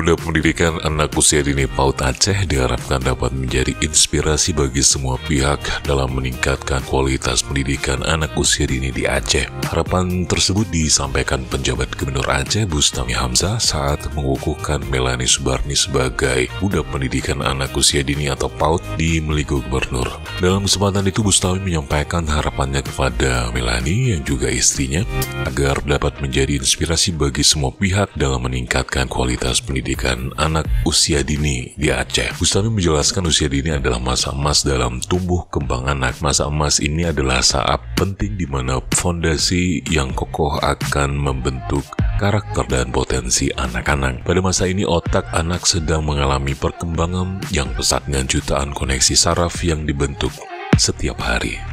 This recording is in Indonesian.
Bunda Pendidikan Anak Usia Dini PAUD Aceh diharapkan dapat menjadi inspirasi bagi semua pihak dalam meningkatkan kualitas pendidikan anak usia dini di Aceh. Harapan tersebut disampaikan penjabat Gubernur Aceh Bustami Hamzah saat mengukuhkan Melanie Subarni sebagai Bunda Pendidikan Anak Usia Dini atau PAUD di Meligo Gubernur. Dalam kesempatan itu Bustami menyampaikan harapannya kepada Melanie yang juga istrinya agar dapat menjadi inspirasi bagi semua pihak dalam meningkatkan kualitas pendidikan anak usia dini di Aceh. Bustami menjelaskan usia dini adalah masa emas dalam tumbuh kembang anak. Masa emas ini adalah saat penting di mana fondasi yang kokoh akan membentuk karakter dan potensi anak-anak. Pada masa ini otak anak sedang mengalami perkembangan yang pesat dengan jutaan koneksi saraf yang dibentuk setiap hari.